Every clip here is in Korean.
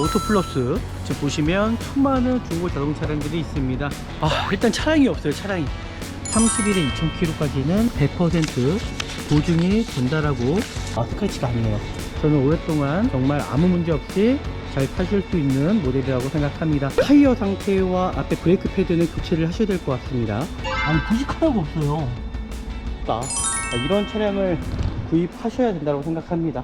오토플러스 지금 보시면 수많은 중고 자동차 차량들이 있습니다. 일단 차량이 없어요. 차량이 30일에 2,000km까지는 100% 보증이 된다라고 스크래치가 아니에요. 저는 오랫동안 정말 아무 문제 없이 잘 타실 수 있는 모델이라고 생각합니다. 타이어 상태와 앞에 브레이크 패드는 교체를 하셔야 될 것 같습니다. 부식 하나가 없어요. 이런 차량을 구입하셔야 된다고 생각합니다.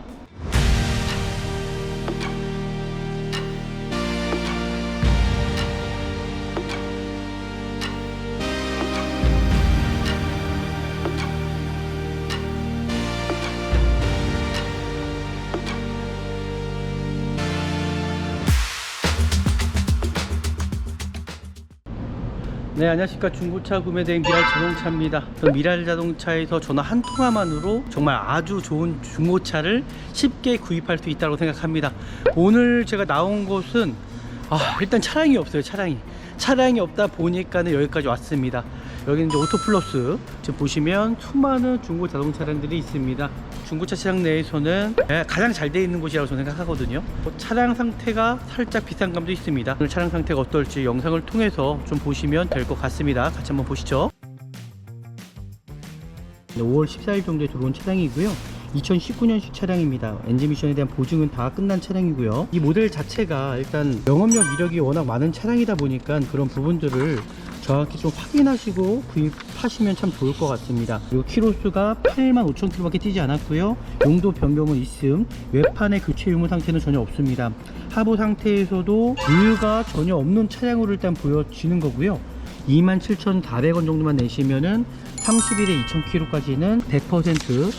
네, 안녕하십니까. 중고차 구매대행 미랄 자동차입니다. 저는 미랄 자동차에서 전화 한 통화만으로 정말 아주 좋은 중고차를 쉽게 구입할 수 있다고 생각합니다. 오늘 제가 나온 곳은 일단 차량이 없어요. 차량이 없다 보니까는 여기까지 왔습니다. 여기는 이제 오토플러스 지금 보시면 수많은 중고 자동차 차량들이 있습니다. 중고차 시장 내에서는 가장 잘 되어 있는 곳이라고 저는 생각하거든요. 차량 상태가 살짝 비싼 감도 있습니다. 오늘 차량 상태가 어떨지 영상을 통해서 좀 보시면 될 것 같습니다. 같이 한번 보시죠. 5월 14일 정도에 들어온 차량이고요. 2019년식 차량입니다. 엔진 미션에 대한 보증은 다 끝난 차량이고요. 이 모델 자체가 일단 영업력 이력이 워낙 많은 차량이다 보니까 그런 부분들을 정확히 좀 확인하시고 구입하시면 참 좋을 것 같습니다. 그리고 키로수가 85,000km 밖에 뛰지 않았고요. 용도 변경은 있음. 외판의 교체 유무 상태는 전혀 없습니다. 하부 상태에서도 누유가 전혀 없는 차량으로 일단 보여지는 거고요. 27,400원 정도만 내시면은 30일에 2,000km까지는 100%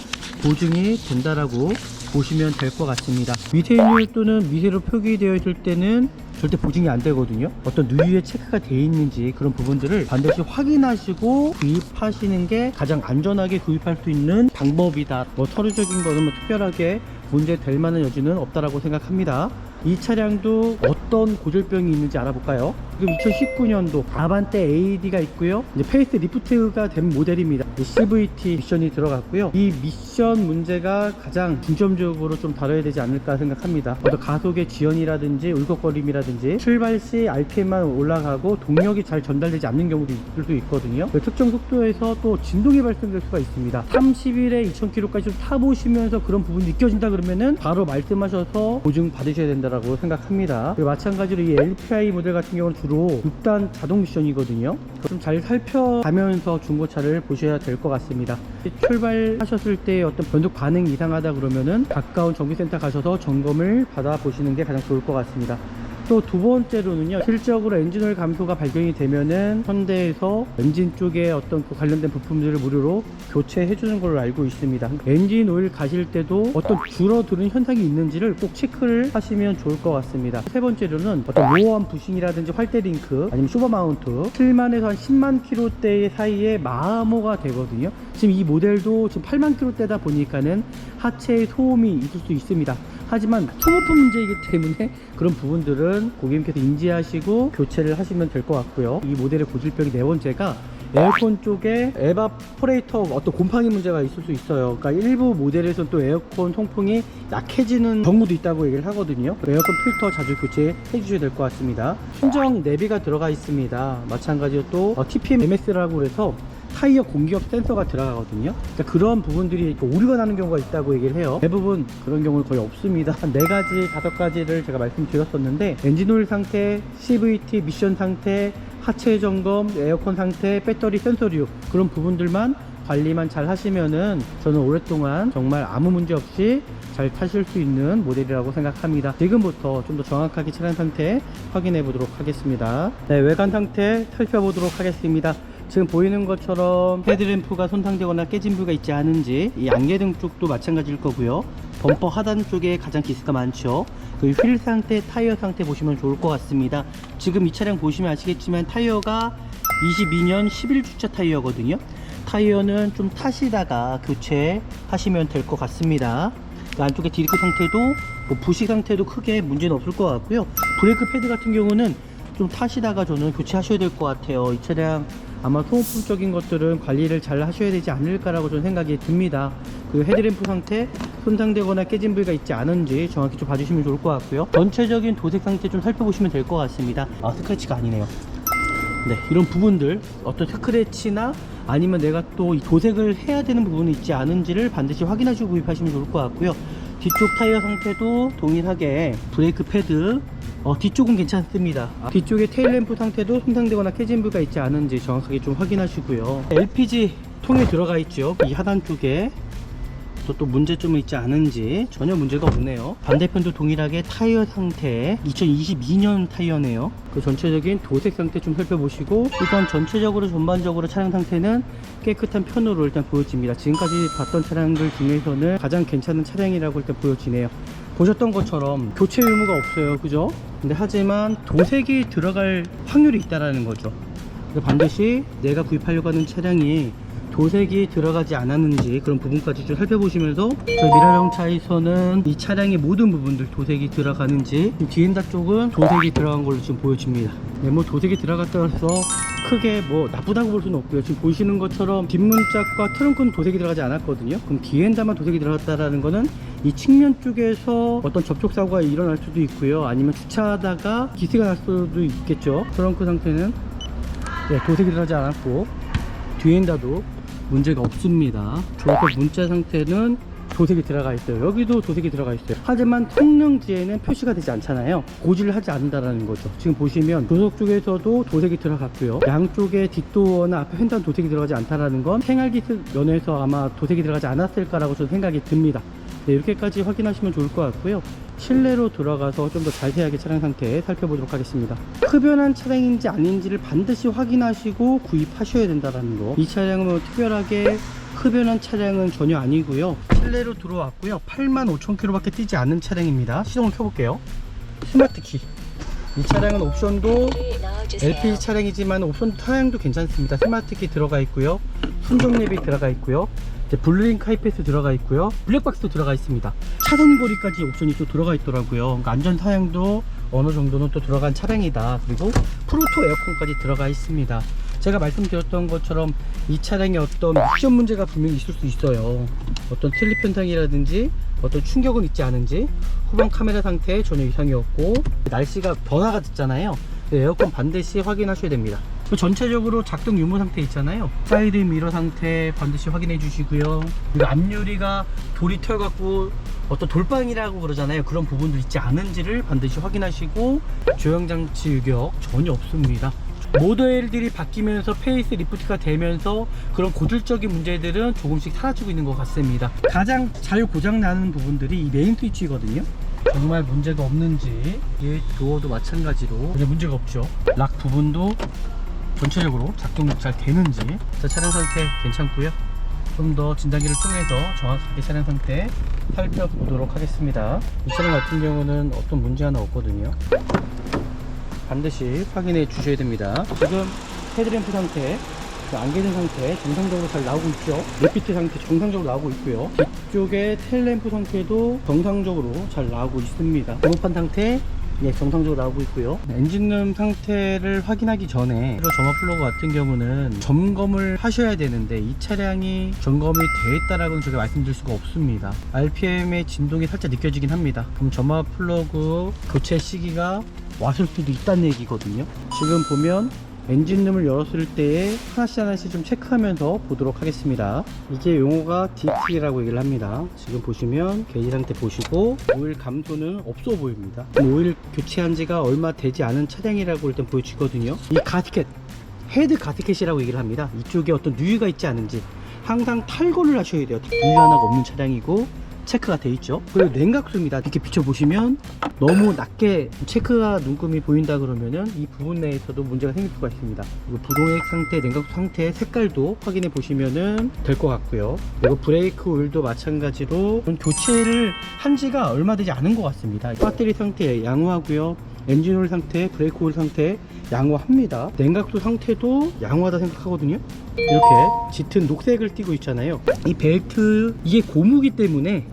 보증이 된다라고 보시면 될 것 같습니다. 미세율 또는 미세로 표기되어 있을 때는 절대 보증이 안 되거든요. 어떤 누유에 체크가 되어 있는지 그런 부분들을 반드시 확인하시고 구입하시는 게 가장 안전하게 구입할 수 있는 방법이다. 서류적인 거는 특별하게 문제 될 만한 여지는 없다라고 생각합니다. 이 차량도 어떤 고질병이 있는지 알아볼까요? 지금 2019년도 아반떼 AD가 있고요. 이제 페이스 리프트가 된 모델입니다. CVT 미션이 들어갔고요. 이 미션 문제가 가장 중점적으로 좀 다뤄야 되지 않을까 생각합니다. 어떤 가속의 지연이라든지 울컥거림이라든지 출발 시 RPM만 올라가고 동력이 잘 전달되지 않는 경우도 있을 수 있거든요. 특정 속도에서 또 진동이 발생될 수가 있습니다. 30일에 2,000km까지 좀 타보시면서 그런 부분이 느껴진다 그러면은 바로 말씀하셔서 보증 받으셔야 된다라고 생각합니다. 그리고 마찬가지로 이 LPI 모델 같은 경우는 주로 6단 자동 미션이거든요. 좀 잘 살펴가면서 중고차를 보셔야 될 것 같습니다. 출발하셨을 때 어떤 변속 반응이 이상하다 그러면은 가까운 정비센터 가셔서 점검을 받아보시는 게 가장 좋을 것 같습니다. 또 두 번째로는요, 실적으로 엔진오일 감소가 발견이 되면은 현대에서 엔진 쪽에 어떤 그 관련된 부품들을 무료로 교체해 주는 걸로 알고 있습니다. 엔진오일 가실 때도 어떤 줄어드는 현상이 있는지를 꼭 체크를 하시면 좋을 것 같습니다. 세 번째로는 어떤 로어암 부싱이라든지 활대 링크 아니면 슈퍼 마운트 7만에서 한 10만 킬로대 사이에 마모가 되거든요. 지금 이 모델도 지금 8만 킬로대다 보니까는 하체에 소음이 있을 수 있습니다. 하지만 소모품 문제이기 때문에 그런 부분들은 고객님께서 인지하시고 교체를 하시면 될 것 같고요. 이 모델의 고질병이 네 번째가 에어컨 쪽에 에바포레이터 어떤 곰팡이 문제가 있을 수 있어요. 그러니까 일부 모델에서는 또 에어컨 통풍이 약해지는 경우도 있다고 얘기를 하거든요. 에어컨 필터 자주 교체해 주셔야 될 것 같습니다. 순정 내비가 들어가 있습니다. 마찬가지로 또 TPM MS라고 해서 타이어 공기압 센서가 들어가거든요. 그러니까 그런 부분들이 오류가 나는 경우가 있다고 얘기를 해요. 대부분 그런 경우는 거의 없습니다. 한 4가지, 5가지를 제가 말씀드렸었는데 엔진오일 상태, CVT 미션 상태, 하체 점검, 에어컨 상태, 배터리 센서류 그런 부분들만 관리만 잘 하시면은 저는 오랫동안 정말 아무 문제 없이 잘 타실 수 있는 모델이라고 생각합니다. 지금부터 좀 더 정확하게 차량 상태 확인해 보도록 하겠습니다. 네, 외관 상태 살펴보도록 하겠습니다. 지금 보이는 것처럼 헤드램프가 손상되거나 깨진 부위가 있지 않은지, 이 안개등 쪽도 마찬가지일 거고요. 범퍼 하단 쪽에 가장 기스가 많죠. 그 휠 상태, 타이어 상태 보시면 좋을 것 같습니다. 지금 이 차량 보시면 아시겠지만 타이어가 22년 11주차 타이어거든요. 타이어는 좀 타시다가 교체하시면 될 것 같습니다. 그 안쪽에 디스크 상태도 부식 상태도 크게 문제는 없을 것 같고요. 브레이크 패드 같은 경우는 좀 타시다가 저는 교체하셔야 될 것 같아요. 이 차량 아마 소모품적인 것들은 관리를 잘 하셔야 되지 않을까라고 저는 생각이 듭니다. 그 헤드램프 상태, 손상되거나 깨진 부위가 있지 않은지 정확히 좀 봐주시면 좋을 것 같고요. 전체적인 도색 상태 좀 살펴보시면 될 것 같습니다. 아, 스크래치가 아니네요. 네, 이런 부분들 어떤 스크래치나 아니면 내가 또 이 도색을 해야 되는 부분이 있지 않은지를 반드시 확인하시고 구입하시면 좋을 것 같고요. 뒤쪽 타이어 상태도 동일하게 브레이크 패드 뒤쪽은 괜찮습니다. 뒤쪽에 테일램프 상태도 손상되거나 깨진 부위가 있지 않은지 정확하게 좀 확인하시고요. LPG 통에 들어가 있죠. 이 하단 쪽에 또 문제점이 있지 않은지 전혀 문제가 없네요. 반대편도 동일하게 타이어 상태 2022년 타이어네요. 그 전체적인 도색 상태 좀 살펴보시고, 일단 전체적으로 전반적으로 차량 상태는 깨끗한 편으로 일단 보여집니다. 지금까지 봤던 차량들 중에서는 가장 괜찮은 차량이라고 일단 보여지네요. 보셨던 것처럼 교체 의무가 없어요, 그죠? 근데 하지만 도색이 들어갈 확률이 있다라는 거죠. 반드시 내가 구입하려고 하는 차량이 도색이 들어가지 않았는지 그런 부분까지 좀 살펴보시면서, 저희 미라정차에서는 이 차량의 모든 부분들 도색이 들어가는지, 디엔다 쪽은 도색이 들어간 걸로 지금 보여집니다. 네, 뭐 도색이 들어갔다고 해서 크게 뭐 나쁘다고 볼 수는 없고요. 지금 보시는 것처럼 뒷문짝과 트렁크는 도색이 들어가지 않았거든요. 그럼 디엔다만 도색이 들어갔다라는 거는 이 측면 쪽에서 어떤 접촉사고가 일어날 수도 있고요, 아니면 주차하다가 기스가 날 수도 있겠죠. 트렁크 상태는 네, 도색이 들어가지 않았고, 디엔다도 문제가 없습니다. 조합 문자 상태는 도색이 들어가 있어요. 여기도 도색이 들어가 있어요. 하지만 성능지에는 표시가 되지 않잖아요. 고지를 하지 않는다라는 거죠. 지금 보시면 조석 쪽에서도 도색이 들어갔고요, 양쪽에 뒷도어나 앞에 횡단 도색이 들어가지 않다라는 건 생활기스 면에서 아마 도색이 들어가지 않았을까라고 저는 생각이 듭니다. 네, 이렇게까지 확인하시면 좋을 것 같고요. 실내로 들어가서 좀 더 자세하게 차량 상태 살펴보도록 하겠습니다. 흡연한 차량인지 아닌지를 반드시 확인하시고 구입하셔야 된다는 거. 이 차량은 뭐 특별하게 흡연한 차량은 전혀 아니고요. 실내로 들어왔고요. 85,000km 밖에 뛰지 않는 차량입니다. 시동을 켜볼게요. 스마트키. 이 차량은 옵션도 LPG 차량이지만 옵션 사양도 괜찮습니다. 스마트키 들어가 있고요, 순정내비 들어가 있고요, 블루링크 하이패스 들어가 있고요, 블랙박스도 들어가 있습니다. 차선거리까지 옵션이 또 들어가 있더라고요. 그러니까 안전사양도 어느 정도는 또 들어간 차량이다. 그리고 프로토 에어컨까지 들어가 있습니다. 제가 말씀드렸던 것처럼 이 차량에 어떤 미션 문제가 분명히 있을 수 있어요. 어떤 슬립 현상이라든지 어떤 충격은 있지 않은지, 후방 카메라 상태 전혀 이상이 없고, 날씨가 변화가 됐잖아요. 에어컨 반드시 확인하셔야 됩니다. 전체적으로 작동 유무 상태 있잖아요. 사이드 미러 상태 반드시 확인해 주시고요. 그리고 앞유리가 돌이 튀어갖고 어떤 돌방이라고 그러잖아요. 그런 부분도 있지 않은지를 반드시 확인하시고, 조형장치 유격 전혀 없습니다. 모델들이 바뀌면서 페이스 리프트가 되면서 그런 고질적인 문제들은 조금씩 사라지고 있는 것 같습니다. 가장 잘 고장나는 부분들이 이 메인 스위치거든요. 정말 문제가 없는지, 이 도어도 마찬가지로 전혀 문제가 없죠. 락 부분도 전체적으로 작동 잘 되는지, 차량 상태 괜찮고요. 좀 더 진단기를 통해서 정확하게 차량 상태 살펴보도록 하겠습니다. 이 차량 같은 경우는 어떤 문제 하나 없거든요. 반드시 확인해 주셔야 됩니다. 지금 헤드램프 상태, 안개등 상태 정상적으로 잘 나오고 있죠. 레피트 상태 정상적으로 나오고 있고요. 뒤쪽에 텔램프 상태도 정상적으로 잘 나오고 있습니다. 번호판 상태 정상적으로 나오고 있고요. 엔진룸 상태를 확인하기 전에 점화 플러그 같은 경우는 점검을 하셔야 되는데, 이 차량이 점검이 되어 있다라고는 제가 말씀드릴 수가 없습니다. RPM의 진동이 살짝 느껴지긴 합니다. 그럼 점화 플러그 교체 시기가 왔을 수도 있다는 얘기거든요. 지금 보면 엔진룸을 열었을 때에 하나씩 좀 체크하면서 보도록 하겠습니다. 이게 용어가 DT라고 얘기를 합니다. 지금 보시면 게이지 상태 보시고 오일 감소는 없어 보입니다. 오일 교체한 지가 얼마 되지 않은 차량이라고 일단 보여지거든요. 이 가스켓, 헤드 가스켓이라고 얘기를 합니다. 이쪽에 어떤 누유가 있지 않은지 항상 탈거를 하셔야 돼요. 누유 하나가 없는 차량이고 체크가 돼 있죠. 그리고 냉각수입니다. 이렇게 비춰보시면 너무 낮게 체크가 눈금이 보인다 그러면은 이 부분 내에서도 문제가 생길 수가 있습니다. 그리고 부동액 상태, 냉각수 상태 색깔도 확인해 보시면은 될 것 같고요. 그리고 브레이크 오일도 마찬가지로 교체를 한 지가 얼마 되지 않은 것 같습니다. 배터리 상태 양호하고요. 엔진 오일 상태, 브레이크 오일 상태 양호합니다. 냉각수 상태도 양호하다 생각하거든요. 이렇게 짙은 녹색을 띠고 있잖아요. 이 벨트, 이게 고무기 때문에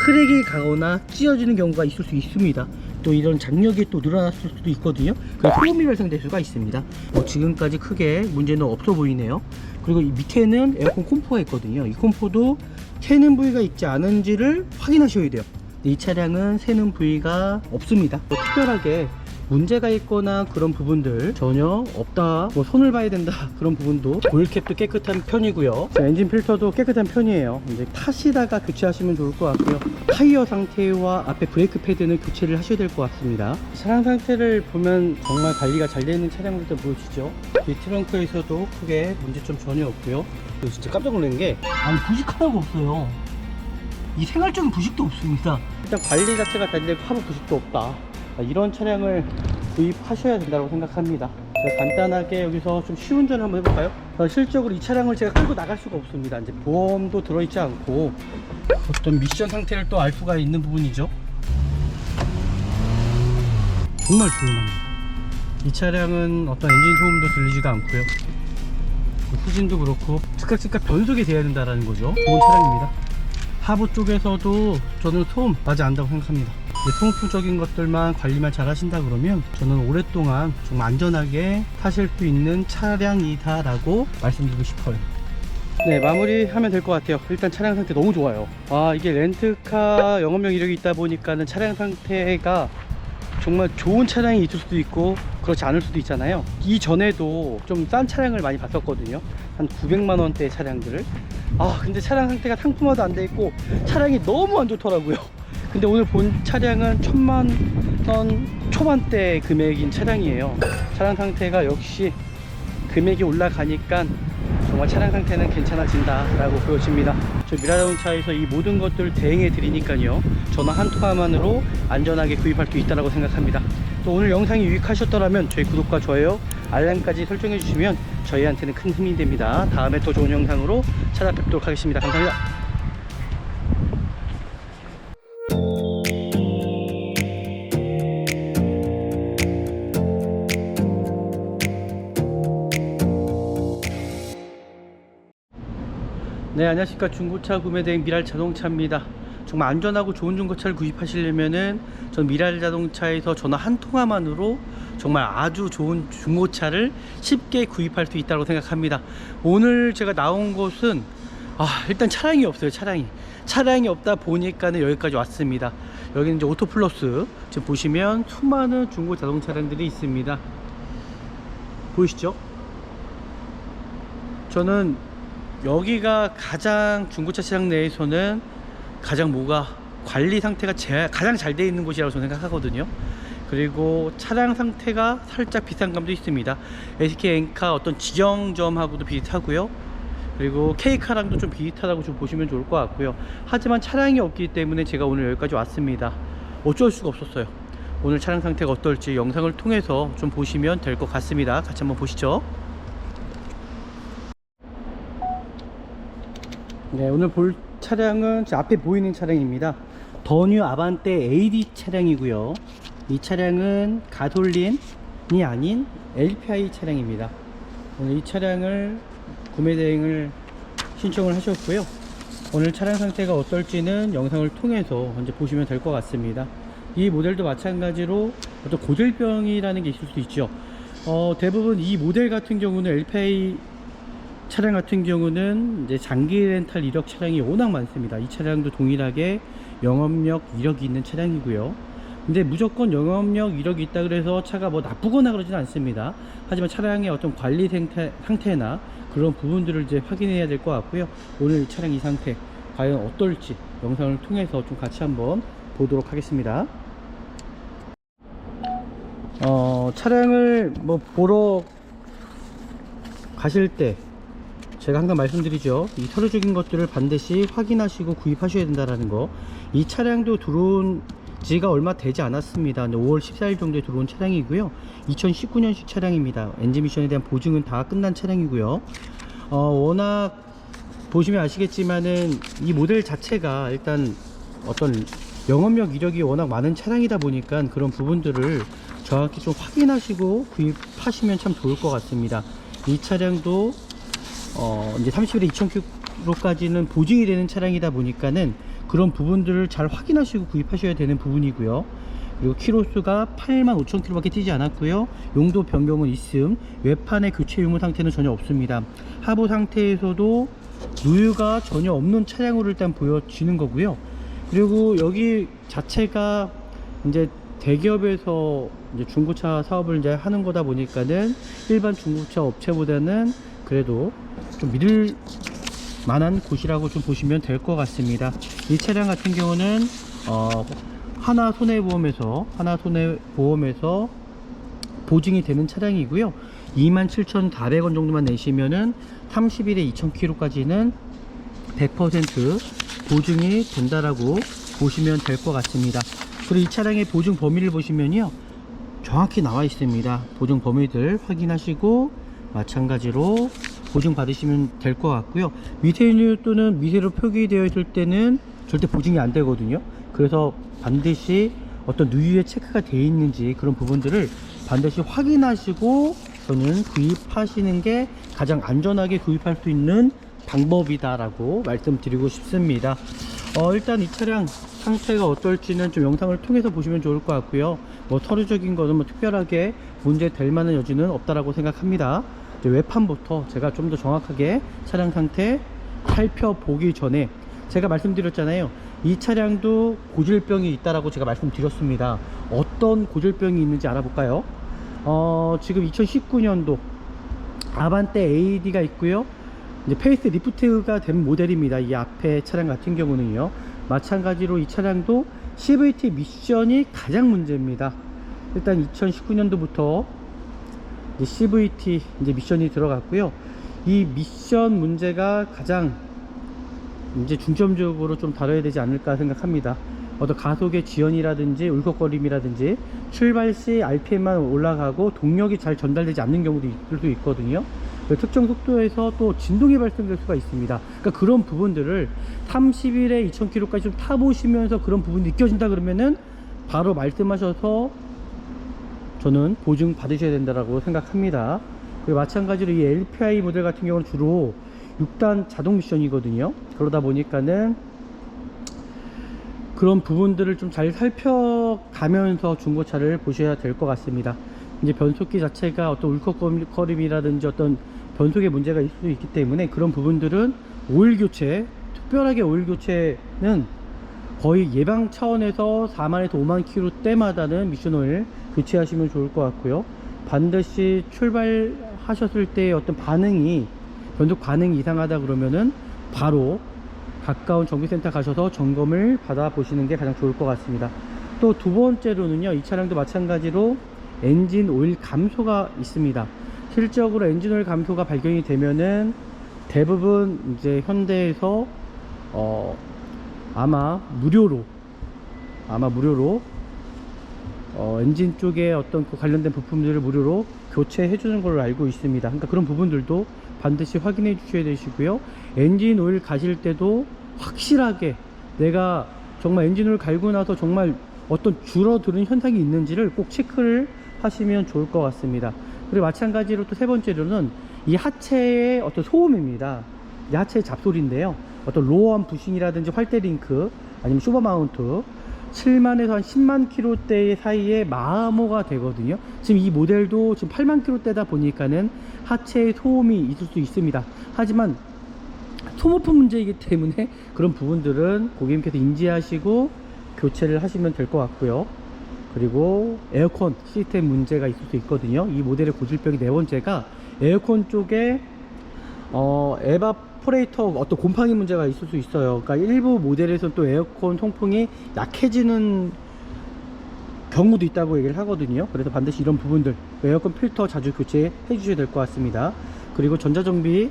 크랙이 가거나 찢어지는 경우가 있을 수 있습니다. 또 이런 장력이 또 늘어났을 수도 있거든요. 그래서 소음이 발생될 수가 있습니다. 지금까지 크게 문제는 없어 보이네요. 그리고 이 밑에는 에어컨 콤포가 있거든요. 이 콤포도 새는 부위가 있지 않은지를 확인하셔야 돼요. 이 차량은 새는 부위가 없습니다. 특별하게 문제가 있거나 그런 부분들 전혀 없다, 손을 봐야 된다 그런 부분도, 오일캡도 깨끗한 편이고요. 엔진 필터도 깨끗한 편이에요. 이제 타시다가 교체하시면 좋을 것 같고요. 타이어 상태와 앞에 브레이크 패드는 교체를 하셔야 될 것 같습니다. 차량 상태를 보면 정말 관리가 잘 되는 차량들도 보이시죠? 이 트렁크에서도 크게 문제점 전혀 없고요. 진짜 깜짝 놀란 게 부식 하나가 없어요. 이 생활적인 부식도 없습니다. 일단 관리 자체가 잘 되고 하부 부식도 없다, 이런 차량을 구입하셔야 된다고 생각합니다. 제가 간단하게 여기서 좀 시운전을 한번 해볼까요? 실적으로 이 차량을 제가 끌고 나갈 수가 없습니다. 이제 보험도 들어있지 않고 어떤 미션 상태를 또 알 수가 있는 부분이죠. 정말 조용합니다. 이 차량은 어떤 엔진 소음도 들리지가 않고요. 후진도 그렇고 즉각 변속이 돼야 된다는 거죠. 좋은 차량입니다. 하부 쪽에서도 저는 소음 나지 않는다고 생각합니다. 통풍적인 것들만 관리만 잘 하신다 그러면 저는 오랫동안 좀 안전하게 타실 수 있는 차량이다 라고 말씀드리고 싶어요. 네, 마무리하면 될 것 같아요. 일단 차량 상태 너무 좋아요. 이게 렌트카 영업용 이력이 있다 보니까는 차량 상태가 정말 좋은 차량이 있을 수도 있고 그렇지 않을 수도 있잖아요. 이전에도 좀 싼 차량을 많이 봤었거든요. 한 900만원대 차량들을. 근데 차량 상태가 상품화도 안 돼 있고 차량이 너무 안 좋더라고요. 근데 오늘 본 차량은 1000만원 초반대 금액인 차량이에요. 차량 상태가 역시 금액이 올라가니까 정말 차량 상태는 괜찮아진다 라고 보여집니다. 저 미라자동차에서 이 모든 것들을 대행해 드리니까요, 전화 한 통화만으로 안전하게 구입할 수 있다고 생각합니다. 또 오늘 영상이 유익하셨더라면 저희 구독과 좋아요, 알람까지 설정해 주시면 저희한테는 큰 힘이 됩니다. 다음에 또 좋은 영상으로 찾아뵙도록 하겠습니다. 감사합니다. 네, 안녕하십니까. 중고차 구매대행 미랄자동차입니다. 정말 안전하고 좋은 중고차를 구입하시려면은 전 미랄자동차에서 전화 한 통화만으로 정말 아주 좋은 중고차를 쉽게 구입할 수 있다고 생각합니다. 오늘 제가 나온 곳은 일단 차량이 없어요. 차량이 없다 보니까는 여기까지 왔습니다. 여기는 이제 오토플러스, 지금 보시면 수많은 중고 자동차 차량들이 있습니다. 보이시죠? 저는 여기가 가장 중고차 시장 내에서는 가장 관리 상태가 가장 잘 되어 있는 곳이라고 저는 생각하거든요. 그리고 차량 상태가 살짝 비슷한 감도 있습니다. SK 엔카 어떤 지정점하고도 비슷하고요. 그리고 K카랑도 좀 비슷하다고 좀 보시면 좋을 것 같고요. 하지만 차량이 없기 때문에 제가 오늘 여기까지 왔습니다. 어쩔 수가 없었어요. 오늘 차량 상태가 어떨지 영상을 통해서 좀 보시면 될 것 같습니다. 같이 한번 보시죠. 네, 오늘 볼 차량은 제 앞에 보이는 차량입니다. 더뉴 아반떼 AD 차량이고요. 이 차량은 가솔린이 아닌 LPI 차량입니다. 오늘 이 차량을 구매 대행을 신청을 하셨고요. 오늘 차량 상태가 어떨지는 영상을 통해서 이제 보시면 될 것 같습니다. 이 모델도 마찬가지로 어떤 고질병이라는 게 있을 수 있죠. 대부분 이 모델 같은 경우는 LPI 차량 같은 경우는 이제 장기 렌탈 이력 차량이 워낙 많습니다. 이 차량도 동일하게 영업력 이력이 있는 차량이고요. 근데 무조건 영업력 이력이 있다 그래서 차가 나쁘거나 그러진 않습니다. 하지만 차량의 어떤 관리 상태나 그런 부분들을 이제 확인해야 될 것 같고요. 오늘 이 차량 이 상태 과연 어떨지 영상을 통해서 좀 같이 한번 보도록 하겠습니다. 차량을 보러 가실 때 제가 항상 말씀드리죠. 이 서류적인 것들을 반드시 확인하시고 구입하셔야 된다는 거. 이 차량도 들어온 지가 얼마 되지 않았습니다. 5월 14일 정도에 들어온 차량이고요. 2019년식 차량입니다. 엔진 미션에 대한 보증은 다 끝난 차량이고요. 워낙 보시면 아시겠지만은 이 모델 자체가 일단 어떤 영업력 이력이 워낙 많은 차량이다 보니까 그런 부분들을 정확히 좀 확인하시고 구입하시면 참 좋을 것 같습니다. 이 차량도 이제 30일에 2000km까지는 보증이 되는 차량이다 보니까는 그런 부분들을 잘 확인하시고 구입하셔야 되는 부분이고요. 그리고 키로수가 85,000km밖에 뛰지 않았고요. 용도 변경은 있음. 외판의 교체 유무 상태는 전혀 없습니다. 하부 상태에서도 누유가 전혀 없는 차량으로 일단 보여지는 거고요. 그리고 여기 자체가 이제 대기업에서 이제 중고차 사업을 이제 하는 거다 보니까는 일반 중고차 업체보다는 그래도 좀 믿을 만한 곳이라고 좀 보시면 될 것 같습니다. 이 차량 같은 경우는 하나손해보험에서 보증이 되는 차량이고요. 27,400원 정도만 내시면은 30일에 2,000km까지는 100% 보증이 된다라고 보시면 될 것 같습니다. 그리고 이 차량의 보증 범위를 보시면요, 정확히 나와 있습니다. 보증 범위들 확인하시고 마찬가지로 보증 받으시면 될 것 같고요. 미세유 또는 미세로 표기되어 있을 때는 절대 보증이 안 되거든요. 그래서 반드시 어떤 누유에 체크가 되어 있는지 그런 부분들을 반드시 확인하시고 저는 구입하시는 게 가장 안전하게 구입할 수 있는 방법이다라고 말씀드리고 싶습니다. 일단 이 차량 상태가 어떨지는 좀 영상을 통해서 보시면 좋을 것 같고요. 뭐 서류적인 거는 뭐 특별하게 문제 될 만한 여지는 없다라고 생각합니다. 이제 외판부터 제가 좀 더 정확하게 차량 상태 살펴보기 전에 제가 말씀드렸잖아요. 이 차량도 고질병이 있다라고 제가 말씀드렸습니다. 어떤 고질병이 있는지 알아볼까요? 지금 2019년도 아반떼 AD가 있고요. 이제 페이스 리프트가 된 모델입니다. 이 앞에 차량 같은 경우는요. 마찬가지로 이 차량도 CVT 미션이 가장 문제입니다. 일단 2019년도부터 이제 CVT 이제 미션이 들어갔고요. 이 미션 문제가 가장 이제 중점적으로 좀 다뤄야 되지 않을까 생각합니다. 어떤 가속의 지연이라든지 울컥거림이라든지 출발 시 RPM만 올라가고 동력이 잘 전달되지 않는 경우도 있을 수 있거든요. 특정 속도에서 또 진동이 발생될 수가 있습니다. 그러니까 그런 부분들을 30일에 2,000km까지 좀 타보시면서 그런 부분이 느껴진다 그러면은 바로 말씀하셔서 저는 보증 받으셔야 된다고 생각합니다. 그리고 마찬가지로 이 LPI 모델 같은 경우는 주로 6단 자동 미션이거든요. 그러다 보니까는 그런 부분들을 좀 잘 살펴가면서 중고차를 보셔야 될 것 같습니다. 이제 변속기 자체가 어떤 울컥거림이라든지 어떤 변속에 문제가 있을 수 있기 때문에 그런 부분들은 오일 교체, 특별하게 오일 교체는 거의 예방 차원에서 4만에서 5만 킬로 때마다는 미션 오일 교체하시면 좋을 것 같고요. 반드시 출발하셨을 때 어떤 변속 반응이 이상하다 그러면은 바로 가까운 정비센터 가셔서 점검을 받아 보시는 게 가장 좋을 것 같습니다. 또 두 번째로는요, 이 차량도 마찬가지로 엔진 오일 감소가 있습니다. 실적으로 엔진 오일 감소가 발견이 되면은 대부분 이제 현대에서 아마 무료로 엔진 쪽에 어떤 그 관련된 부품들을 무료로 교체해 주는 걸로 알고 있습니다. 그러니까 그런 부분들도 반드시 확인해 주셔야 되시고요. 엔진 오일 가실 때도 확실하게 내가 정말 엔진 오일 갈고 나서 정말 어떤 줄어드는 현상이 있는지를 꼭 체크를 하시면 좋을 것 같습니다. 그리고 마찬가지로 또 세 번째로는 이 하체의 어떤 소음입니다. 이 하체의 잡소리인데요. 어떤 로어암 부싱이라든지 활대 링크 아니면 쇼버 마운트 7만에서 한 10만 킬로대 사이에 마모가 되거든요. 지금 이 모델도 지금 8만 킬로대다 보니까는 하체에 소음이 있을 수 있습니다. 하지만 소모품 문제이기 때문에 그런 부분들은 고객님께서 인지하시고 교체를 하시면 될 것 같고요. 그리고 에어컨 시스템 문제가 있을 수 있거든요. 이 모델의 고질병이 네 번째가 에어컨 쪽에 에바포레이터 어떤 곰팡이 문제가 있을 수 있어요. 그러니까 일부 모델에서는 또 에어컨 통풍이 약해지는 경우도 있다고 얘기를 하거든요. 그래서 반드시 이런 부분들 에어컨 필터 자주 교체해 주셔야 될 것 같습니다. 그리고 전자정비,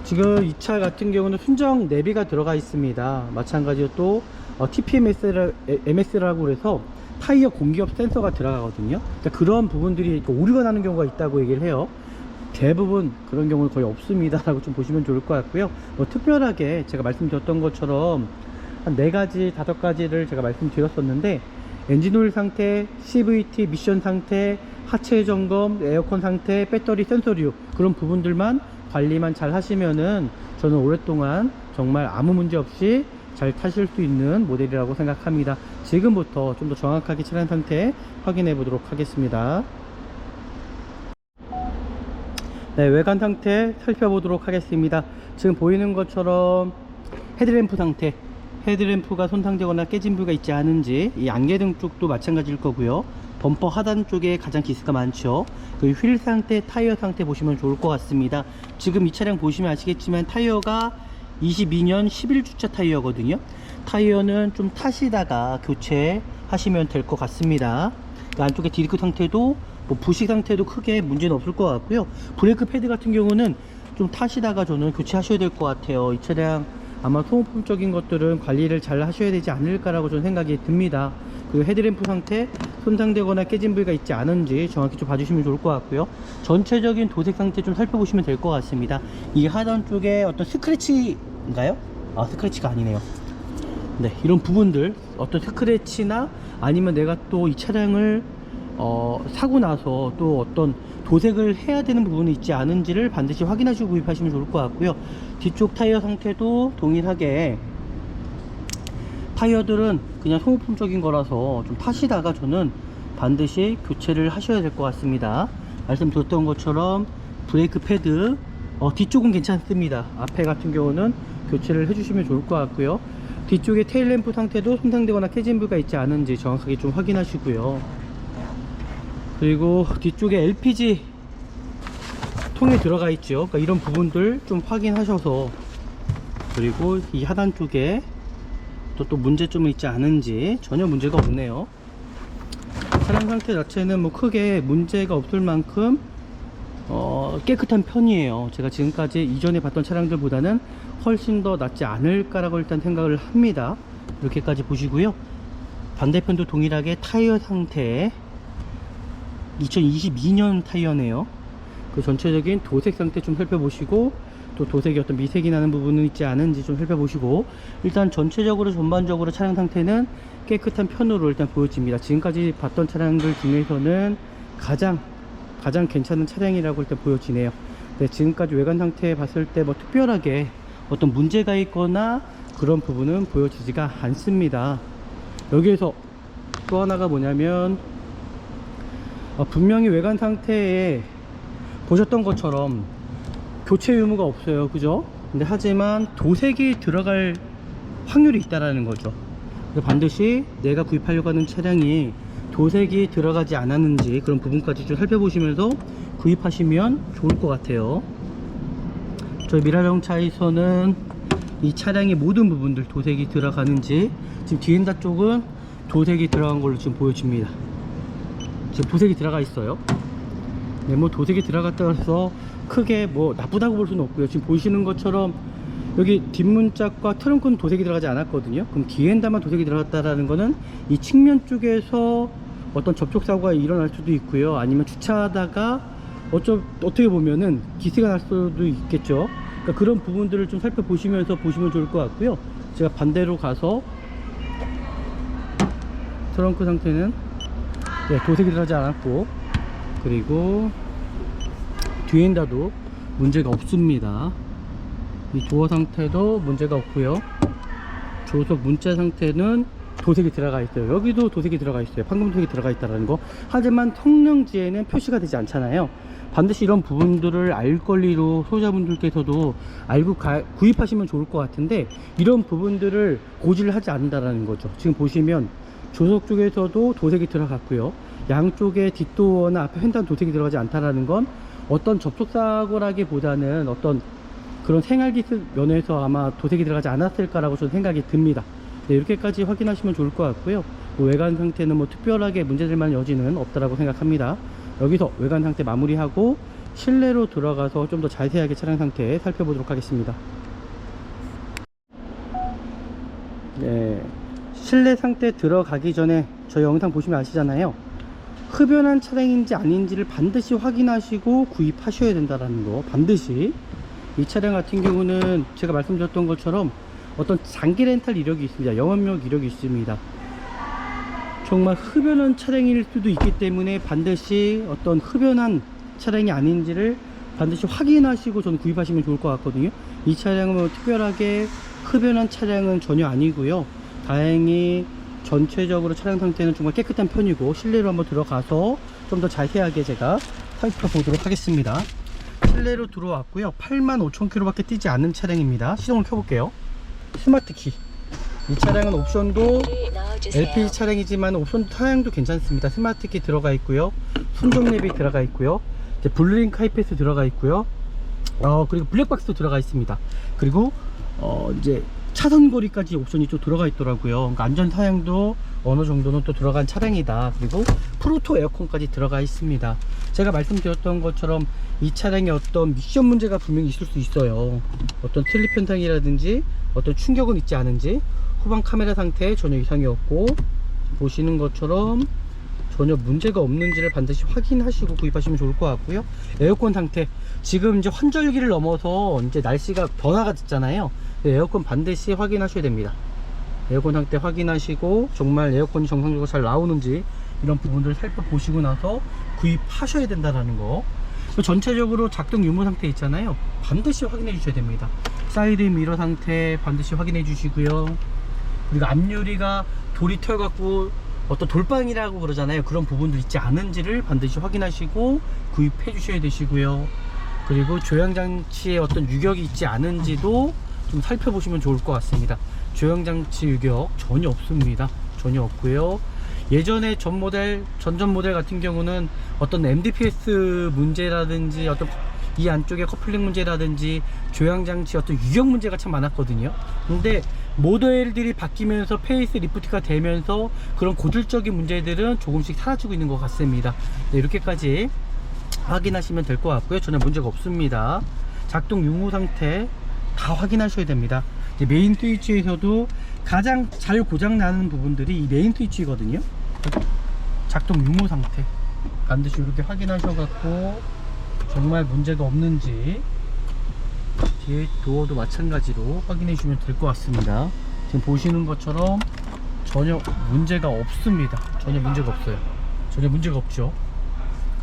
지금 이 차 같은 경우는 순정 내비가 들어가 있습니다. 마찬가지로 또 TPMS라고 해서 타이어 공기압 센서가 들어가거든요. 그러니까 그런 부분들이 오류가 나는 경우가 있다고 얘기를 해요. 대부분 그런 경우는 거의 없습니다 라고 좀 보시면 좋을 것 같고요. 뭐 특별하게 제가 말씀드렸던 것처럼 한 4가지 5가지를 제가 말씀드렸었는데, 엔진오일 상태, CVT 미션 상태, 하체 점검, 에어컨 상태, 배터리 센서류, 그런 부분들만 관리만 잘 하시면은 저는 오랫동안 정말 아무 문제 없이 잘 타실 수 있는 모델이라고 생각합니다. 지금부터 좀 더 정확하게 차량 상태 확인해 보도록 하겠습니다. 네, 외관 상태 살펴보도록 하겠습니다. 지금 보이는 것처럼 헤드램프 상태, 헤드램프가 손상되거나 깨진 부위가 있지 않은지, 이 안개등 쪽도 마찬가지일 거고요. 범퍼 하단 쪽에 가장 기스가 많죠. 그 휠 상태, 타이어 상태 보시면 좋을 것 같습니다. 지금 이 차량 보시면 아시겠지만 타이어가 22년 11주차 타이어거든요. 타이어는 좀 타시다가 교체하시면 될 것 같습니다. 그 안쪽에 디스크 상태도 뭐 부식 상태도 크게 문제는 없을 것 같고요. 브레이크 패드 같은 경우는 좀 타시다가 저는 교체하셔야 될 것 같아요. 이 차량 아마 소모품적인 것들은 관리를 잘 하셔야 되지 않을까라고 저는 생각이 듭니다. 그리고 헤드램프 상태 손상되거나 깨진 부위가 있지 않은지 정확히 좀 봐주시면 좋을 것 같고요. 전체적인 도색 상태 좀 살펴보시면 될 것 같습니다. 이 하단 쪽에 어떤 스크래치인가요? 아, 스크래치가 아니네요. 네, 이런 부분들 어떤 스크래치나 아니면 내가 또 이 차량을 사고 나서 또 어떤 도색을 해야 되는 부분이 있지 않은지를 반드시 확인하시고 구입하시면 좋을 것 같고요. 뒤쪽 타이어 상태도 동일하게 타이어들은 그냥 소모품적인 거라서 좀 타시다가 저는 반드시 교체를 하셔야 될 것 같습니다. 말씀드렸던 것처럼 브레이크 패드 뒤쪽은 괜찮습니다. 앞에 같은 경우는 교체를 해주시면 좋을 것 같고요. 뒤쪽에 테일램프 상태도 손상되거나 깨진 부위가 있지 않은지 정확하게 좀 확인하시고요. 그리고 뒤쪽에 LPG 통에 들어가 있죠. 그러니까 이런 부분들 좀 확인하셔서, 그리고 이 하단 쪽에 또 문제점이 있지 않은지 전혀 문제가 없네요. 차량 상태 자체는 뭐 크게 문제가 없을 만큼 깨끗한 편이에요. 제가 지금까지 이전에 봤던 차량들보다는 훨씬 더 낫지 않을까라고 일단 생각을 합니다. 이렇게까지 보시고요. 반대편도 동일하게 타이어 상태 2022년 타이어네요. 그 전체적인 도색 상태 좀 살펴보시고, 또 도색이 어떤 미색이 나는 부분은 있지 않은지 좀 살펴보시고, 일단 전체적으로 전반적으로 차량 상태는 깨끗한 편으로 일단 보여집니다. 지금까지 봤던 차량들 중에서는 가장 괜찮은 차량이라고 일단 보여지네요. 네, 지금까지 외관 상태 봤을 때 뭐 특별하게 어떤 문제가 있거나 그런 부분은 보여지지가 않습니다. 여기에서 또 하나가 뭐냐면 분명히 외관 상태에 보셨던 것처럼 교체 의무가 없어요, 그죠? 근데 하지만 도색이 들어갈 확률이 있다라는 거죠. 그래서 반드시 내가 구입하려고 하는 차량이 도색이 들어가지 않았는지 그런 부분까지 좀 살펴보시면서 구입하시면 좋을 것 같아요. 저희 미라정차에서는 이 차량의 모든 부분들 도색이 들어가는지, 지금 뒤엔다 쪽은 도색이 들어간 걸로 지금 보여집니다. 지금 도색이 들어가 있어요. 네, 뭐 도색이 들어갔다 해서 크게 뭐 나쁘다고 볼 수는 없고요. 지금 보시는 것처럼 여기 뒷문짝과 트렁크는 도색이 들어가지 않았거든요. 그럼 뒤엔다만 도색이 들어갔다라는 거는 이 측면 쪽에서 어떤 접촉사고가 일어날 수도 있고요. 아니면 주차하다가 어떻게 보면은 기스가 날 수도 있겠죠. 그러니까 그런 부분들을 좀 살펴보시면서 보시면 좋을 것 같고요. 제가 반대로 가서 트렁크 상태는 네, 도색이 들어가지 않았고, 그리고 뒤엔다도 문제가 없습니다. 이 도어 상태도 문제가 없고요. 조석 문자 상태는 도색이 들어가 있어요. 여기도 도색이 들어가 있어요. 판금도색이 들어가 있다는 거. 하지만 성능지에는 표시가 되지 않잖아요. 반드시 이런 부분들을 알 권리로 소유자분들께서도 알고 구입하시면 좋을 것 같은데, 이런 부분들을 고지를 하지 않는다라는 거죠. 지금 보시면 조석 쪽에서도 도색이 들어갔고요. 양쪽에 뒷도어나 앞에 횡단 도색이 들어가지 않다라는 건 어떤 접촉사고라기보다는 어떤 그런 생활기술 면에서 아마 도색이 들어가지 않았을까라고 저는 생각이 듭니다. 네, 이렇게까지 확인하시면 좋을 것 같고요. 뭐 외관 상태는 뭐 특별하게 문제될 만한 여지는 없다라고 생각합니다. 여기서 외관 상태 마무리하고 실내로 들어가서 좀 더 자세하게 차량 상태 살펴보도록 하겠습니다. 네, 실내 상태 들어가기 전에 저희 영상 보시면 아시잖아요. 흡연한 차량인지 아닌지를 반드시 확인하시고 구입하셔야 된다는 거. 반드시. 이 차량 같은 경우는 제가 말씀드렸던 것처럼 어떤 장기 렌탈 이력이 있습니다. 영업력 이력이 있습니다. 정말 흡연한 차량일 수도 있기 때문에 반드시 어떤 흡연한 차량이 아닌지를 반드시 확인하시고 저는 구입하시면 좋을 것 같거든요. 이 차량은 뭐 특별하게 흡연한 차량은 전혀 아니고요. 다행히 전체적으로 차량 상태는 정말 깨끗한 편이고, 실내로 한번 들어가서 좀 더 자세하게 제가 살펴보도록 하겠습니다. 실내로 들어왔고요. 85,000km 밖에 뛰지 않는 차량입니다. 시동을 켜볼게요. 스마트키. 이 차량은 옵션도 LPG 차량이지만 옵션 사양도 괜찮습니다. 스마트키 들어가 있고요. 순정랩이 들어가 있고요. 이제 블루링크 하이패스 들어가 있고요. 그리고 블랙박스도 들어가 있습니다. 그리고 이제 차선거리까지 옵션이 또 들어가 있더라고요. 그러니까 안전 사양도 어느 정도는 또 들어간 차량이다. 그리고 프로토 에어컨까지 들어가 있습니다. 제가 말씀드렸던 것처럼 이 차량에 어떤 미션 문제가 분명히 있을 수 있어요. 어떤 슬립 현상이라든지 어떤 충격은 있지 않은지, 후방 카메라 상태에 전혀 이상이 없고, 보시는 것처럼 전혀 문제가 없는지를 반드시 확인하시고 구입하시면 좋을 것 같고요. 에어컨 상태, 지금 이제 환절기를 넘어서 이제 날씨가 변화가 됐잖아요. 에어컨 반드시 확인하셔야 됩니다. 에어컨 상태 확인하시고 정말 에어컨이 정상적으로 잘 나오는지 이런 부분들을 살펴보시고 나서 구입하셔야 된다는 거. 전체적으로 작동 유무 상태 있잖아요. 반드시 확인해 주셔야 됩니다. 사이드 미러 상태 반드시 확인해 주시고요. 그리고 앞유리가 돌이 털갖고 어떤 돌방이라고 그러잖아요. 그런 부분도 있지 않은지를 반드시 확인하시고 구입해 주셔야 되시고요. 그리고 조향장치에 어떤 유격이 있지 않은지도 좀 살펴보시면 좋을 것 같습니다. 조향장치 유격 전혀 없습니다. 전혀 없고요. 예전에 전전 모델 같은 경우는 어떤 MDPS 문제라든지 어떤 이 안쪽에 커플링 문제라든지 조향장치 어떤 유격 문제가 참 많았거든요. 근데 모델들이 바뀌면서 페이스 리프트가 되면서 그런 고질적인 문제들은 조금씩 사라지고 있는 것 같습니다. 네, 이렇게까지 확인하시면 될 것 같고요. 전혀 문제가 없습니다. 작동 유무 상태 다 확인하셔야 됩니다. 이제 메인 스위치에서도 가장 잘 고장 나는 부분들이 이 메인 스위치거든요. 작동 유무 상태 반드시 이렇게 확인하셔갖고 정말 문제가 없는지, 뒤에 도어도 마찬가지로 확인해 주시면 될 것 같습니다. 지금 보시는 것처럼 전혀 문제가 없습니다. 전혀 문제가 없어요. 전혀 문제가 없죠.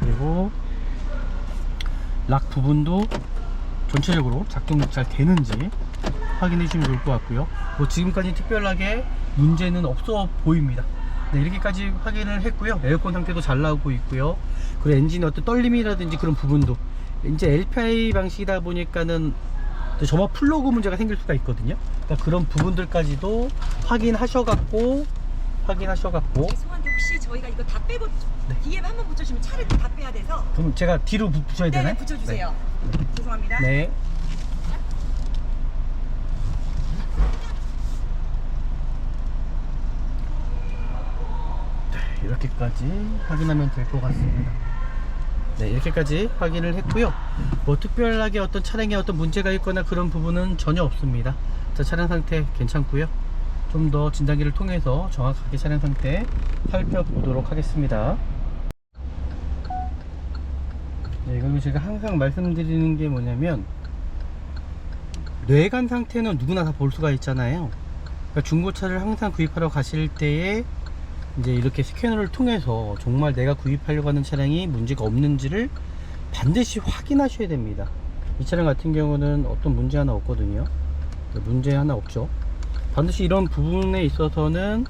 그리고 락 부분도 전체적으로 작동 잘 되는지 확인해 주시면 좋을 것 같고요. 뭐 지금까지 특별하게 문제는 없어 보입니다. 네, 이렇게까지 확인을 했고요. 에어컨 상태도 잘 나오고 있고요. 그리고 엔진의 어떤 떨림이라든지 그런 부분도, 이제 LPI 방식이다 보니까는 점화 플러그 문제가 생길 수가 있거든요. 그러니까 그런 부분들까지도 확인하셔갖고 죄송한데 혹시 저희가 이거 다 빼고 네. 뒤에 한번 붙여주시면 차를 다 빼야 돼서. 그럼 제가 뒤로 붙여야 되나요? 네, 붙여주세요. 죄송합니다. 네. 이렇게까지 확인하면 될 것 같습니다. 네, 이렇게까지 확인을 했고요. 뭐 특별하게 어떤 차량에 어떤 문제가 있거나 그런 부분은 전혀 없습니다. 자, 차량 상태 괜찮고요. 좀 더 진단기를 통해서 정확하게 차량 상태 살펴보도록 하겠습니다. 네, 그리고 제가 항상 말씀드리는 게 뭐냐면, 뇌관 상태는 누구나 다 볼 수가 있잖아요. 그러니까 중고차를 항상 구입하러 가실 때에 이제 이렇게 스캐너를 통해서 정말 내가 구입하려고 하는 차량이 문제가 없는지를 반드시 확인하셔야 됩니다. 이 차량 같은 경우는 어떤 문제 하나 없거든요. 문제 하나 없죠. 반드시 이런 부분에 있어서는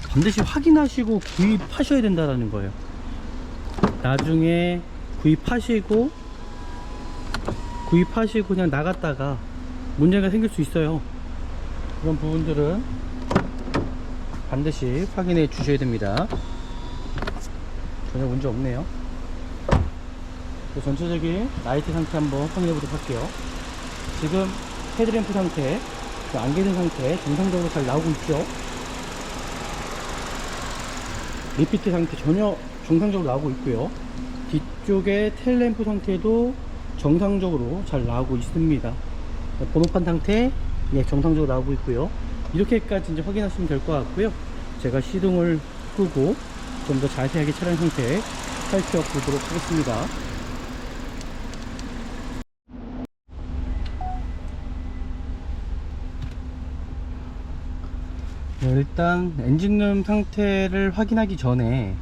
반드시 확인하시고 구입하셔야 된다는 거예요. 나중에 구입하시고 그냥 나갔다가 문제가 생길 수 있어요. 그런 부분들은 반드시 확인해 주셔야 됩니다. 전혀 문제 없네요. 전체적인 라이트 상태 한번 확인해 보도록 할게요. 지금 헤드램프 상태, 안개등 상태 정상적으로 잘 나오고 있죠. 리피트 상태 전혀 정상적으로 나오고 있고요. 뒤쪽에 텔램프 상태도 정상적으로 잘 나오고 있습니다. 번호판 상태 정상적으로 나오고 있고요. 이렇게까지 이제 확인하시면 될 것 같고요. 제가 시동을 끄고 좀 더 자세하게 차량 상태 살펴보도록 하겠습니다. 네, 일단 엔진룸 상태를 확인하기 전에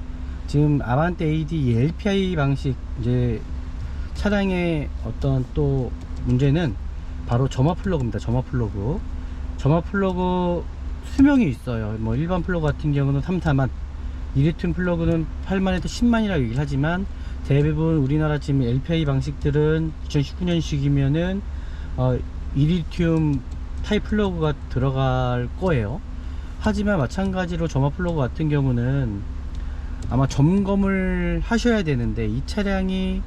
지금 아반떼 AD LPI 방식 이제 차량의 어떤 또 문제는 바로 점화 플러그입니다. 점화 점화 플러그 수명이 있어요. 뭐 일반 플러그 같은 경우는 3, 4만, 이리튬 플러그는 8만에서 10만이라고 얘기를 하지만 대부분 우리나라 지금 LPI 방식들은 2019년식이면은 이리튬 타입 플러그가 들어갈 거예요. 하지만 마찬가지로 점화 플러그 같은 경우는 아마 점검을 하셔야 되는데 이 차량이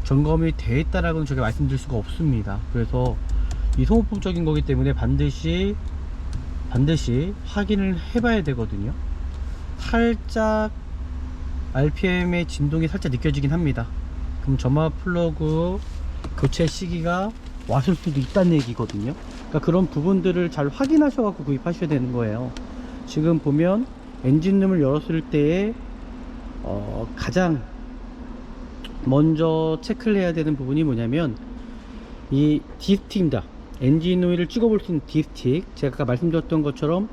점검이 되어 있다라고는 제가 말씀드릴 수가 없습니다. 그래서 이 소모품적인 거기 때문에 반드시 확인을 해봐야 되거든요. 살짝 RPM의 진동이 살짝 느껴지긴 합니다. 그럼 점화 플러그 교체 시기가 왔을 수도 있다는 얘기거든요. 그러니까 그런 부분들을 잘 확인하셔 갖고 구입하셔야 되는 거예요. 지금 보면 엔진룸을 열었을 때에 가장 먼저 체크를 해야 되는 부분이 뭐냐면 이 디스틱입니다. 엔진 오일을 찍어볼 수 있는 디스틱, 제가 아까 말씀드렸던 것처럼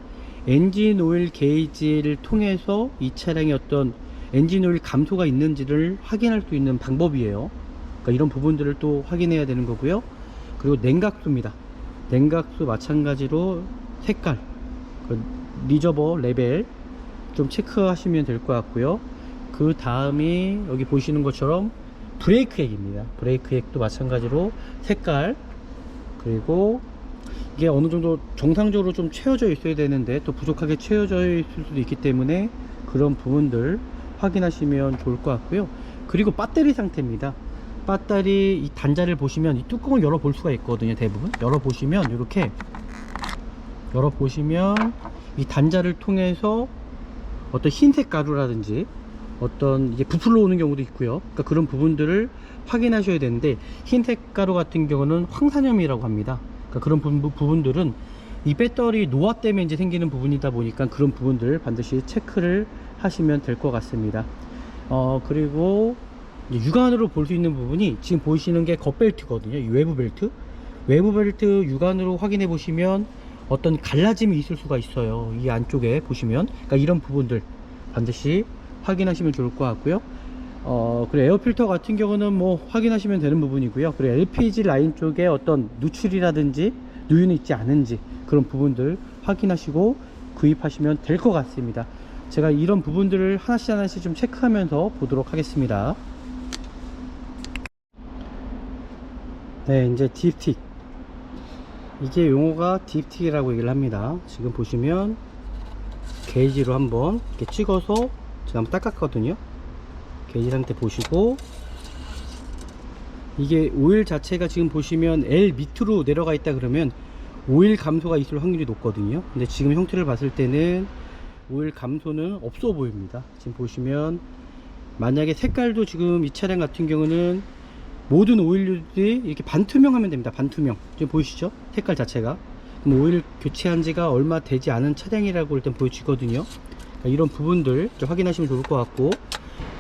엔진 오일 게이지를 통해서 이 차량의 어떤 엔진 오일 감소가 있는지를 확인할 수 있는 방법이에요. 그러니까 이런 부분들을 또 확인해야 되는 거고요. 그리고 냉각수입니다. 냉각수 마찬가지로 색깔, 리저버 레벨 좀 체크하시면 될 것 같고요. 그 다음이 여기 보시는 것처럼 브레이크 액입니다. 브레이크 액도 마찬가지로 색깔, 그리고 이게 어느 정도 정상적으로 좀 채워져 있어야 되는데 또 부족하게 채워져 있을 수도 있기 때문에 그런 부분들 확인하시면 좋을 것 같고요. 그리고 배터리 상태입니다. 배터리 이 단자를 보시면 이 뚜껑을 열어 볼 수가 있거든요. 대부분 열어 보시면 이렇게 열어 보시면 이 단자를 통해서 어떤 흰색 가루라든지 어떤 이제 부풀러 오는 경우도 있고요. 그러니까 그런 부분들을 확인하셔야 되는데 흰색 가루 같은 경우는 황산염이라고 합니다. 그러니까 그런 부분들은 이 배터리 노화 때문에 이제 생기는 부분이다 보니까 그런 부분들 반드시 체크를 하시면 될 것 같습니다. 그리고 이제 육안으로 볼 수 있는 부분이 지금 보이시는 게 겉벨트거든요. 이 외부 벨트, 외부 벨트 육안으로 확인해 보시면 어떤 갈라짐이 있을 수가 있어요. 이 안쪽에 보시면, 그러니까 이런 부분들 반드시 확인하시면 좋을 것 같고요. 그리고 에어필터 같은 경우는 뭐 확인하시면 되는 부분이고요. 그리고 LPG 라인 쪽에 어떤 누출이라든지 누유는 있지 않은지 그런 부분들 확인하시고 구입하시면 될 것 같습니다. 제가 이런 부분들을 하나씩 좀 체크하면서 보도록 하겠습니다. 네, 이제 딥틱, 이게 용어가 딥틱이라고 얘기를 합니다. 지금 보시면 게이지로 한번 이렇게 찍어서 제가 한번 닦았거든요. 게이지 상태 보시고, 이게 오일 자체가 지금 보시면 L 밑으로 내려가 있다 그러면 오일 감소가 있을 확률이 높거든요. 근데 지금 형태를 봤을 때는 오일 감소는 없어 보입니다. 지금 보시면 만약에 색깔도 지금 이 차량 같은 경우는 모든 오일들이 이렇게 반투명하면 됩니다. 반투명. 지금 보이시죠? 색깔 자체가. 그럼 오일 교체한 지가 얼마 되지 않은 차량이라고 일단 보여지거든요. 그러니까 이런 부분들 확인하시면 좋을 것 같고,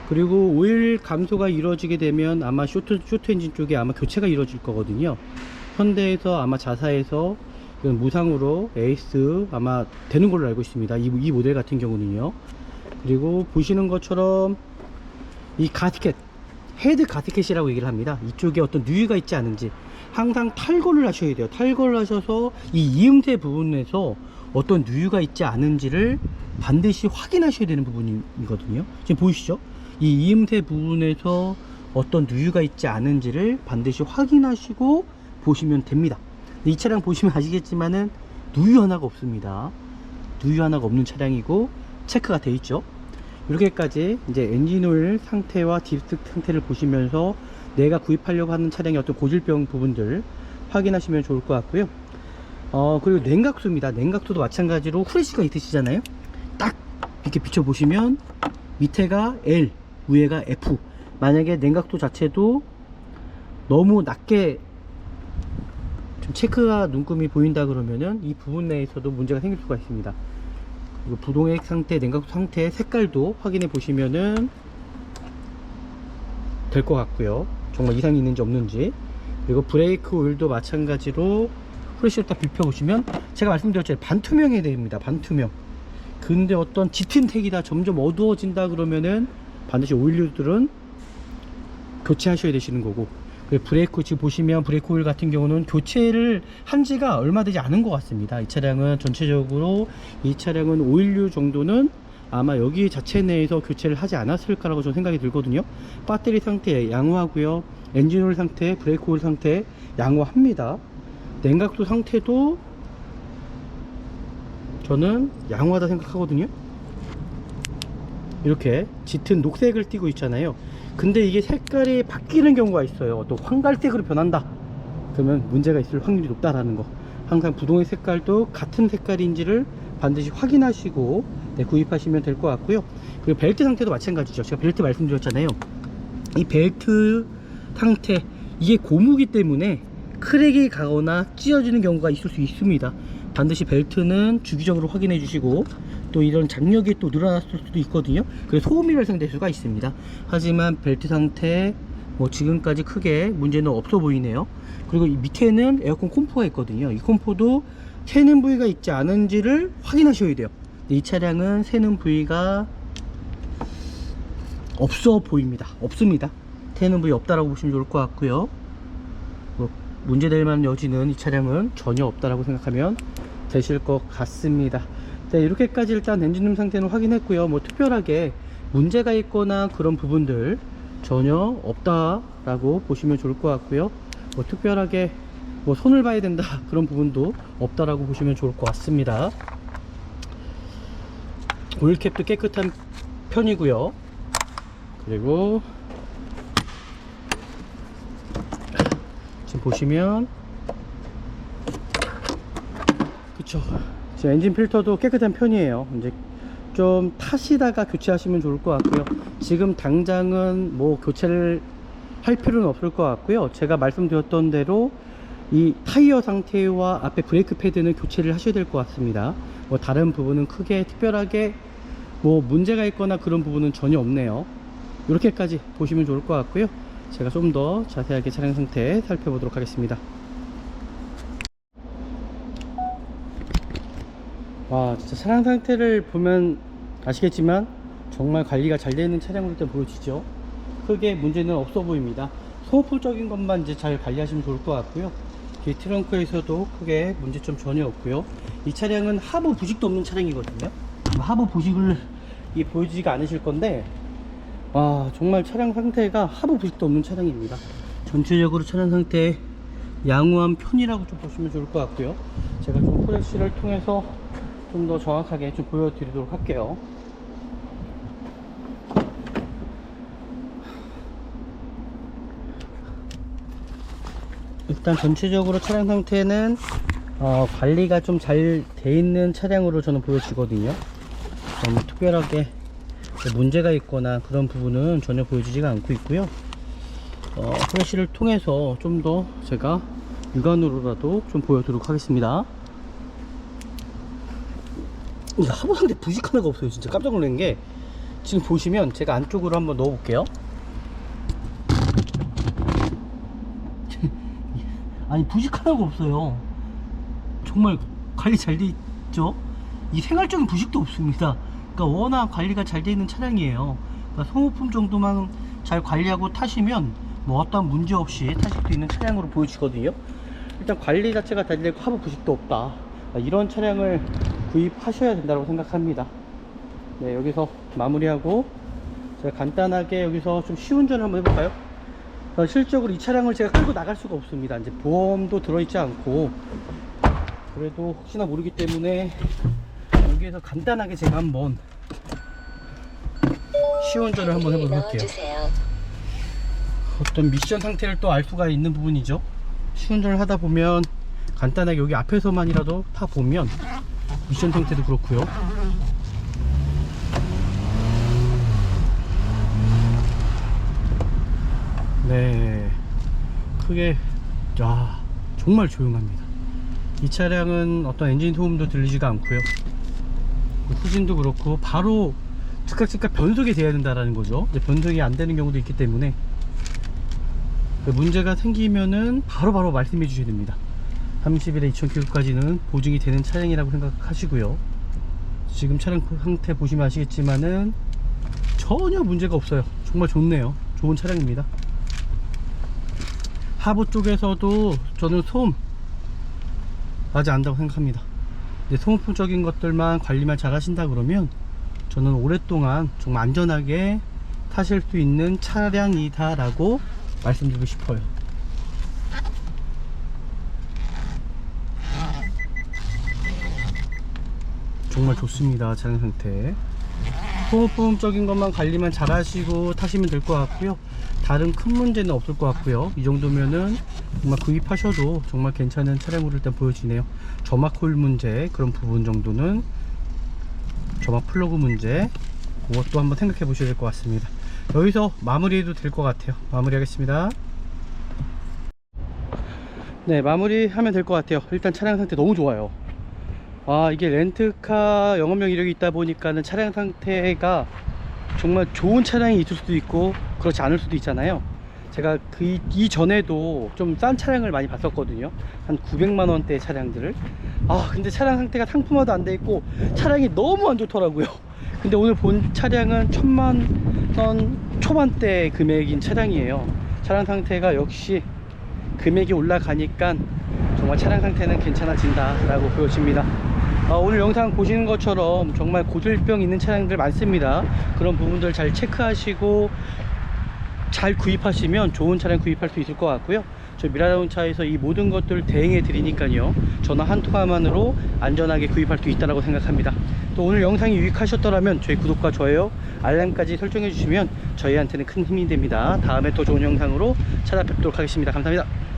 그리고 오일 감소가 이루어지게 되면 아마 쇼트 엔진 쪽에 아마 교체가 이루어질 거거든요. 현대에서 아마 자사에서 이건 무상으로 에이스 아마 되는 걸로 알고 있습니다. 이 모델 같은 경우는요. 그리고 보시는 것처럼 이 가스켓, 헤드 가스켓이라고 얘기를 합니다. 이쪽에 어떤 누유가 있지 않은지 항상 탈거를 하셔야 돼요. 탈거를 하셔서 이 이음새 부분에서 어떤 누유가 있지 않은지를 반드시 확인하셔야 되는 부분이거든요. 지금 보이시죠? 이 이음새 부분에서 어떤 누유가 있지 않은지를 반드시 확인하시고 보시면 됩니다. 이 차량 보시면 아시겠지만은 누유 하나가 없습니다. 누유 하나가 없는 차량이고 체크가 되어 있죠. 이렇게까지 이제 엔진오일 상태와 딥스틱 상태를 보시면서 내가 구입하려고 하는 차량의 어떤 고질병 부분들 확인하시면 좋을 것 같고요. 그리고 냉각수입니다. 냉각수도 마찬가지로 후레쉬가 있으시잖아요. 딱 이렇게 비춰보시면 밑에가 L, 위에가 F. 만약에 냉각수 자체도 너무 낮게 좀 체크가 눈금이 보인다 그러면은 이 부분 내에서도 문제가 생길 수가 있습니다. 그리고 부동액 상태, 냉각수 상태 색깔도 확인해 보시면은 될 것 같고요. 정말 이상이 있는지 없는지. 그리고 브레이크 오일도 마찬가지로 후레쉬를 딱 비춰보시면 제가 말씀드렸잖아요. 반투명해야 됩니다. 반투명. 근데 어떤 짙은 색이다, 점점 어두워진다 그러면은 반드시 오일류들은 교체하셔야 되시는 거고, 브레이크 지금 보시면 브레이크 오일 같은 경우는 교체를 한 지가 얼마 되지 않은 것 같습니다. 이 차량은 전체적으로 이 차량은 오일류 정도는 아마 여기 자체 내에서 교체를 하지 않았을까라고 저는 생각이 들거든요. 배터리 상태 양호하고요. 엔진 오일 상태, 브레이크 오일 상태 양호합니다. 냉각수 상태도 저는 양호하다 생각하거든요. 이렇게 짙은 녹색을 띠고 있잖아요. 근데 이게 색깔이 바뀌는 경우가 있어요. 또 황갈색으로 변한다 그러면 문제가 있을 확률이 높다라는 거. 항상 부동의 색깔도 같은 색깔인지를 반드시 확인하시고 구입하시면 될 것 같고요. 그리고 벨트 상태도 마찬가지죠. 제가 벨트 말씀드렸잖아요. 이 벨트 상태, 이게 고무기 때문에 크랙이 가거나 찢어지는 경우가 있을 수 있습니다. 반드시 벨트는 주기적으로 확인해 주시고, 또 이런 장력이 또 늘어났을 수도 있거든요. 그래서 소음이 발생될 수가 있습니다. 하지만 벨트 상태 뭐 지금까지 크게 문제는 없어 보이네요. 그리고 이 밑에는 에어컨 콤포가 있거든요. 이 콤포도 새는 부위가 있지 않은지를 확인하셔야 돼요. 이 차량은 새는 부위가 없어 보입니다. 없습니다. 새는 부위 없다라고 보시면 좋을 것 같고요. 뭐 문제될 만한 여지는 이 차량은 전혀 없다라고 생각하면 되실 것 같습니다. 네, 이렇게까지 일단 엔진룸 상태는 확인했고요. 뭐 특별하게 문제가 있거나 그런 부분들 전혀 없다라고 보시면 좋을 것 같고요. 뭐 특별하게 뭐 손을 봐야 된다 그런 부분도 없다라고 보시면 좋을 것 같습니다. 오일캡도 깨끗한 편이고요. 그리고 지금 보시면 그쵸, 지금 엔진 필터도 깨끗한 편이에요. 이제 좀 타시다가 교체하시면 좋을 것 같고요. 지금 당장은 뭐 교체를 할 필요는 없을 것 같고요. 제가 말씀드렸던 대로 이 타이어 상태와 앞에 브레이크 패드는 교체를 하셔야 될 것 같습니다. 뭐 다른 부분은 크게 특별하게 뭐 문제가 있거나 그런 부분은 전혀 없네요. 이렇게까지 보시면 좋을 것 같고요. 제가 좀 더 자세하게 차량 상태 살펴보도록 하겠습니다. 와, 진짜 차량 상태를 보면 아시겠지만 정말 관리가 잘 되어 있는 차량으로 일단 보여지죠. 크게 문제는 없어 보입니다. 소모품적인 것만 이제 잘 관리하시면 좋을 것 같고요. 뒤 트렁크에서도 크게 문제점 전혀 없고요. 이 차량은 하부 부식도 없는 차량이거든요. 하부 부식을 보여지지가 않으실 건데, 와, 정말 차량 상태가 하부 부식도 없는 차량입니다. 전체적으로 차량 상태 양호한 편이라고 좀 보시면 좋을 것 같고요. 제가 좀 프레쉬를 통해서 좀 더 정확하게 좀 보여드리도록 할게요. 일단 전체적으로 차량 상태는 관리가 좀 잘 돼 있는 차량으로 저는 보여지거든요. 너무 특별하게 문제가 있거나 그런 부분은 전혀 보여지지가 않고 있고요. 프레쉬를 통해서 좀 더 제가 육안으로라도 좀 보여드리도록 하겠습니다. 하부 상태 부식 하나가 없어요. 진짜 깜짝 놀란 게, 지금 보시면 제가 안쪽으로 한번 넣어 볼게요. 아니, 부식 하나가 없어요. 정말 관리 잘 돼 있죠. 이 생활적인 부식도 없습니다. 그러니까 워낙 관리가 잘 돼 있는 차량이에요. 그러니까 소모품 정도만 잘 관리하고 타시면 뭐 어떤 문제 없이 타실 수 있는 차량으로 보여지거든요. 일단 관리 자체가 잘 되고 하부 부식도 없다. 이런 차량을 구입하셔야 된다고 생각합니다. 네, 여기서 마무리하고 제가 간단하게 여기서 좀 시운전을 한번 해볼까요? 실적으로 이 차량을 제가 끌고 나갈 수가 없습니다. 이제 보험도 들어있지 않고, 그래도 혹시나 모르기 때문에 여기에서 간단하게 제가 한번 시운전을 한번 해보도록 할게요. 어떤 미션 상태를 또 알 수가 있는 부분이죠. 시운전을 하다 보면 간단하게 여기 앞에서만이라도 타 보면 미션 상태도 그렇고요. 네, 크게, 야, 정말 조용합니다. 이 차량은 어떤 엔진 소음도 들리지가 않고요. 후진도 그렇고 바로 즉각 변속이 돼야 된다라는 거죠. 변속이 안 되는 경우도 있기 때문에 문제가 생기면은 바로 말씀해 주셔야 됩니다. 30일에 2000km까지는 보증이 되는 차량이라고 생각하시고요. 지금 차량 상태 보시면 아시겠지만은 전혀 문제가 없어요. 정말 좋네요. 좋은 차량입니다. 하부 쪽에서도 저는 소음 나지 않는다고 생각합니다. 근데 소음적인 것들만 관리만 잘 하신다 그러면 저는 오랫동안 정말 안전하게 타실 수 있는 차량이다 라고 말씀드리고 싶어요. 정말 좋습니다. 차량 상태. 소모품적인 것만 관리만 잘 하시고 타시면 될 것 같고요. 다른 큰 문제는 없을 것 같고요. 이 정도면은 정말 구입하셔도 정말 괜찮은 차량으로 일단 보여지네요. 점막 코일 문제 그런 부분 정도는, 점막 플러그 문제 그것도 한번 생각해 보셔야 될 것 같습니다. 여기서 마무리해도 될 것 같아요. 마무리하겠습니다. 네, 마무리하면 될 것 같아요. 일단 차량 상태 너무 좋아요. 이게 렌트카 영업용 이력이 있다 보니까는 차량 상태가 정말 좋은 차량이 있을 수도 있고 그렇지 않을 수도 있잖아요. 제가 이전에도 좀 싼 차량을 많이 봤었거든요. 한 900만원대 차량들을. 근데 차량 상태가 상품화도 안 돼 있고 차량이 너무 안 좋더라고요. 근데 오늘 본 차량은 1000만원 초반대 금액인 차량이에요. 차량 상태가 역시 금액이 올라가니까 정말 차량 상태는 괜찮아진다 라고 보여집니다. 오늘 영상 보시는 것처럼 정말 고질병 있는 차량들 많습니다. 그런 부분들 잘 체크하시고 잘 구입하시면 좋은 차량 구입할 수 있을 것 같고요. 저희 미라자동차에서 이 모든 것들을 대행해 드리니까요, 전화 한 통화만으로 안전하게 구입할 수 있다고 생각합니다. 또 오늘 영상이 유익하셨더라면 저희 구독과 좋아요 알람까지 설정해 주시면 저희한테는 큰 힘이 됩니다. 다음에 또 좋은 영상으로 찾아뵙도록 하겠습니다. 감사합니다.